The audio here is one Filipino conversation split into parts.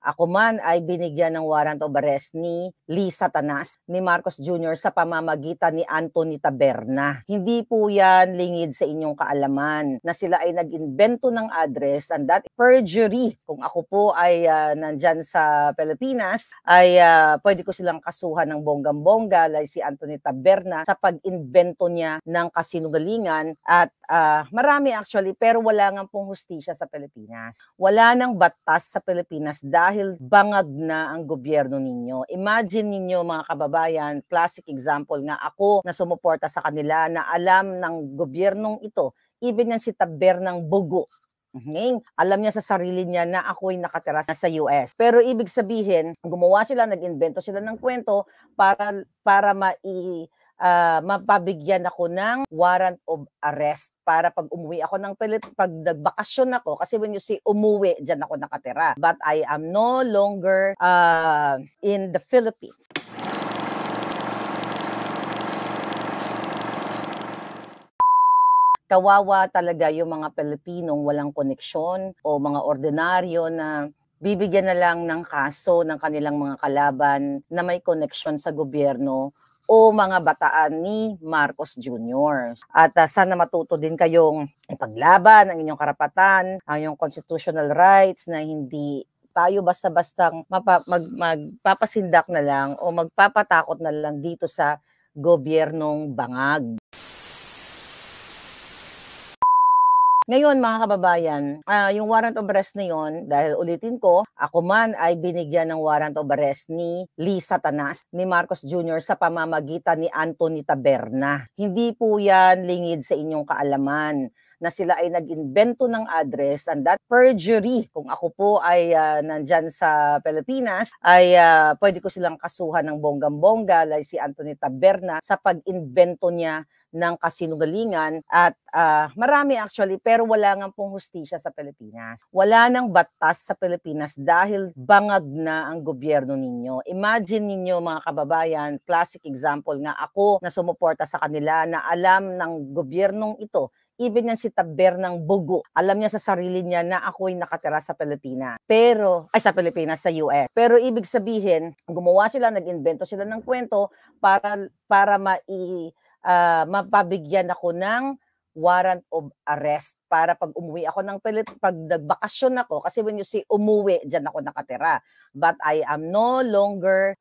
ako man ay binigyan ng warrant of arrest ni Lee Satanas, ni Marcos Jr. sa pamamagitan ni Anthony Taberna. Hindi po yan lingid sa inyong kaalaman na sila ay nag-invento ng address and that perjury. Kung ako po ay nandyan sa Pilipinas, ay pwede ko silang kasuhan ng bonggang-bongga like si Anthony Taberna sa pag-invento niya ng kasinungalingan at marami actually pero wala nga pong hustisya sa Pilipinas. Wala nang batas sa Pilipinas dahil bangag na ang gobyerno ninyo. Imagine ninyo mga kababayan, classic example nga ako na sumuporta sa kanila na alam ng gobyernong ito, even yan si Tabernang Bugo. Alam niya sa sarili niya na ako'y nakatira sa US. Pero ibig sabihin, gumawa sila, nag-invento sila ng kwento para mapabigyan ako ng warrant of arrest para pag umuwi ako ng pag nagbakasyon ako, kasi when you say umuwi, dyan ako nakatira. But I am no longer in the Philippines. Kawawa talaga yung mga Pilipinong walang koneksyon o mga ordinaryo na bibigyan na lang ng kaso ng kanilang mga kalaban na may koneksyon sa gobyerno o mga bataan ni Marcos Jr. At sana matuto din kayong ipaglaban ang inyong karapatan, ang inyong constitutional rights na hindi tayo basta-bastang magpapasindak na lang o magpapatakot na lang dito sa gobyernong bangag. Ngayon mga kababayan, yung warrant of arrest na yon, dahil ulitin ko, ako man ay binigyan ng warrant of arrest ni Lee Satanas, ni Marcos Jr. sa pamamagitan ni Anthony Taberna. Hindi po yan lingid sa inyong kaalaman na sila ay nag-invento ng address and that perjury. Kung ako po ay nandyan sa Pilipinas, ay pwede ko silang kasuhan ng bonggang-bongga like si Anthony Taberna sa pag-invento niya ng kasinungalingan at marami actually pero wala nga pong hustisya sa Pilipinas. Wala nang batas sa Pilipinas dahil bangag na ang gobyerno ninyo. Imagine ninyo mga kababayan, classic example nga ako na sumuporta sa kanila na alam ng gobyernong ito, even yan si Tabernang Bugo, alam niya sa sarili niya na ako'y nakatira sa Pilipinas. Sa Pilipinas, sa US. Pero ibig sabihin, gumawa sila, nag-invento sila ng kwento para mapabigyan ako ng warrant of arrest para pag umuwi ako ng pag nagbakasyon ako, kasi when you say umuwi, dyan ako nakatira. But I am no longer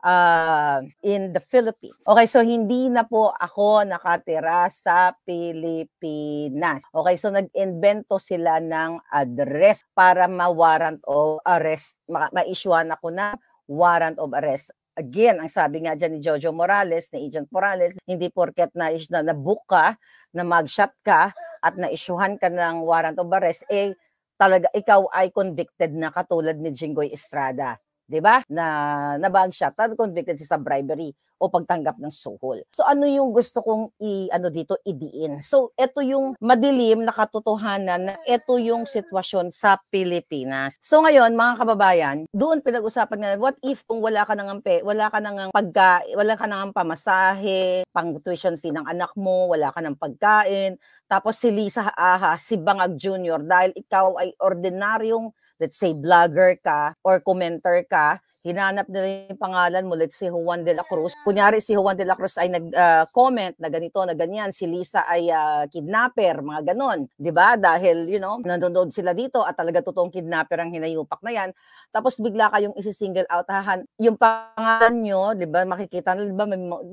in the Philippines. Okay, so hindi na po ako nakatira sa Pilipinas. Okay, so nag-invento sila ng address para ma-warrant of arrest, ma-issuean ako na warrant of arrest. Again, ang sabi nga dyan ni Jojo Morales, ni Agent Morales, hindi porket na-book ka, na mag-shot ka, at na-issuehan ka ng warrant of arrest, talaga ikaw ay convicted na katulad ni Jinggoy Estrada. Diba? Na bag-shot, convicted siya sa bribery o pagtanggap ng suhol. So ano yung gusto kong idiin? So ito yung madilim na katotohanan na ito yung sitwasyon sa Pilipinas. So ngayon mga kababayan, doon pinag-usapan nga, what if kung wala ka nang pamasahe, pang tuition fee ng anak mo, wala ka ng pagkain, tapos si Lisa si Bangag Jr. dahil ikaw ay ordinaryong, let's say, vlogger ka or commenter ka, hinanap nila yung pangalan mo, let's say Juan de la Cruz. Kunyari si Juan de la Cruz ay nag-comment na ganito, na ganyan, si Lisa ay kidnapper, mga ganon. Diba? Dahil, nanonood sila dito at talaga totoong kidnapper ang hinayupak na yan. Tapos bigla kayong isi-single out, yung pangalan nyo, diba, makikita, diba,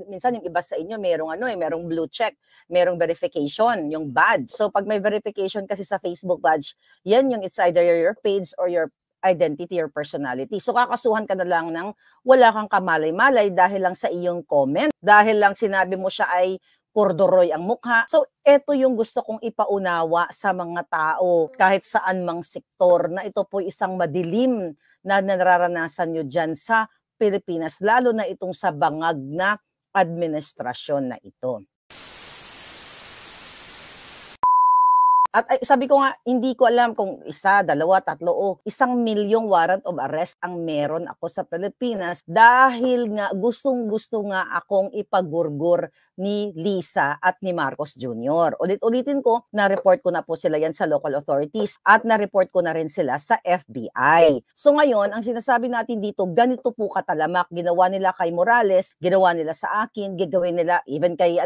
minsan yung iba sa inyo, merong blue check, merong verification, yung badge. So pag may verification kasi sa Facebook badge, yan yung it's either your page or your identity or personality. So kakasuhan ka na lang ng wala kang kamalay-malay dahil lang sa iyong comment, dahil lang sinabi mo siya ay kordoroy ang mukha. So ito yung gusto kong ipaunawa sa mga tao kahit saan mang sektor na ito po isang madilim na nararanasan nyo dyan sa Pilipinas, lalo na itong sa bangag na administrasyon na ito. At sabi ko nga, hindi ko alam kung 1, 2, 3 o 1,000,000 warrant of arrest ang meron ako sa Pilipinas dahil nga gustong-gusto nga akong ipagurgur ni Lisa at ni Marcos Jr. Ulit-ulitin ko, na-report ko na po sila yan sa local authorities at na-report ko na rin sila sa FBI. So ngayon, ang sinasabi natin dito, ganito po katalamak. Ginawa nila kay Morales, ginawa nila sa akin, gagawin nila even kay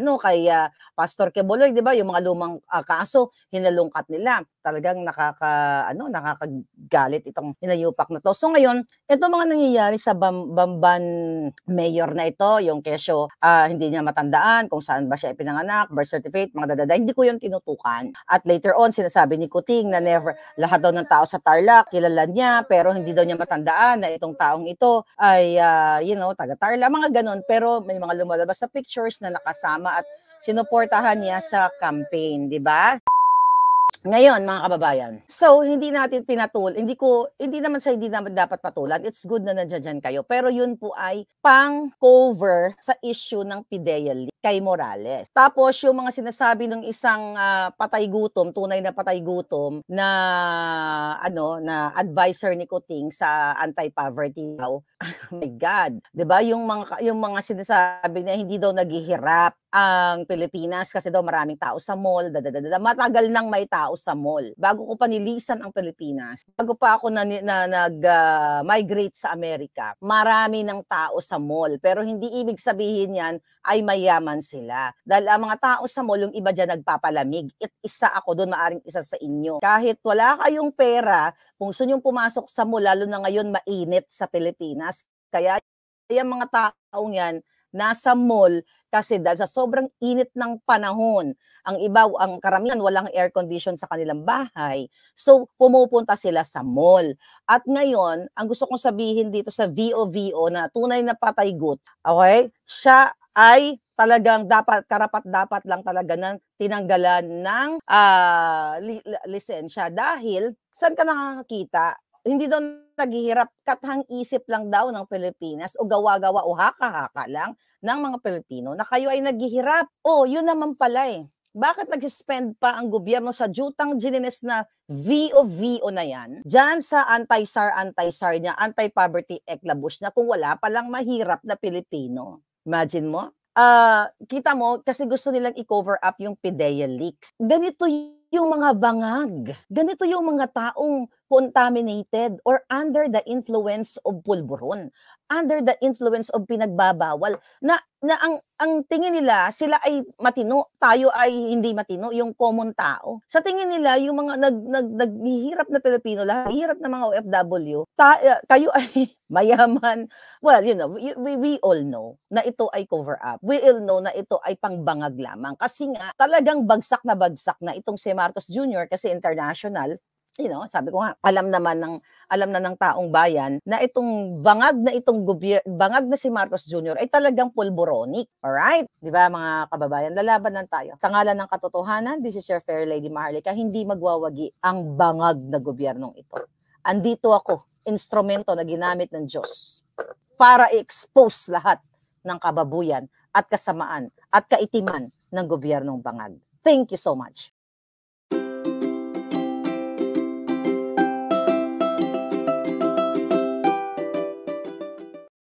Pastor Queboloy, 'di ba? Yung mga lumang kaso, hinalungkat nila. Talagang nakakagalit itong hinayupak na to. So ngayon, ito mga nangyayari sa Bamban mayor na ito, yung kesyo hindi niya matandaan kung saan ba siya ipinanganak, birth certificate, mga dadada, hindi ko yun tinutukan. At later on, sinasabi ni Kuting na never, lahat daw ng tao sa Tarlac, kilala niya, pero hindi daw niya matandaan na itong taong ito ay, taga Tarlac, mga ganon. Pero may mga lumalabas sa pictures na nakasama at sinuportahan niya sa campaign, di ba? Ngayon, mga kababayan, so hindi natin hindi naman dapat patulan. It's good na nandiyan kayo. Pero yun po ay pang-cover sa issue ng PIDEA leak kay Morales. Tapos yung mga sinasabi ng isang tunay na patay gutom na na advisor ni Kuting sa anti-poverty daw. Oh my God. 'Di ba? Yung mga sinasabi na hindi daw naghihirap ang Pilipinas kasi daw maraming tao sa mall, matagal nang may tao sa mall. Bago ko pa nilisan ang Pilipinas, bago pa ako nag-migrate sa Amerika, marami ng tao sa mall. Pero hindi ibig sabihin yan ay mayaman sila. Dahil ang mga tao sa mall, yung iba dyan nagpapalamig. Isa ako doon, maaring isa sa inyo. Kahit wala kayong pera, kung gusto nyong pumasok sa mall, lalo na ngayon mainit sa Pilipinas, kaya yung mga taong yan nasa mall kasi dahil sa sobrang init ng panahon, ang karamihan walang air condition sa kanilang bahay. So, pumupunta sila sa mall. At ngayon, ang gusto kong sabihin dito sa VOVO na tunay na patay gut, okay? Siya ay talagang karapat-dapat lang talaga na tinanggalan ng lisensya dahil saan ka nakakakita? Hindi daw naghihirap, kathang isip lang daw ng Pilipinas o gawa-gawa o haka-haka lang ng mga Pilipino na kayo ay naghihirap. Yun naman pala eh. Bakit nag-spend pa ang gobyerno sa jutang ginines na VOVO na yan? Diyan sa anti-SAR niya, anti-poverty eklabush na kung wala palang mahirap na Pilipino. Imagine mo? Kita mo, kasi gusto nilang i-cover up yung PIDEA leaks. Ganito yung mga bangag. Ganito yung mga taong contaminated or under the influence of pulburon, under the influence of pinagbabawal, na ang tingin nila, sila ay matino, tayo ay hindi matino, yung common tao. Sa tingin nila, yung mga naghihirap na Pilipino, lahat, hirap na mga OFW, kayo ay mayaman. Well, we all know na ito ay cover up. We all know na ito ay pangbangag lamang. Kasi nga, talagang bagsak na itong si Marcos Jr. kasi international. Sabi ko nga, alam na ng taong bayan na itong bangag na si Marcos Jr. ay talagang pulboronic. Alright? Di ba mga kababayan? Lalaban lang tayo. Sa ngalan ng katotohanan, this is your fair lady Maharlika, hindi magwawagi ang bangag na gobyernong ito. Andito ako, instrumento na ginamit ng Diyos para i-expose lahat ng kababuyan at kasamaan at kaitiman ng gobyernong bangag. Thank you so much.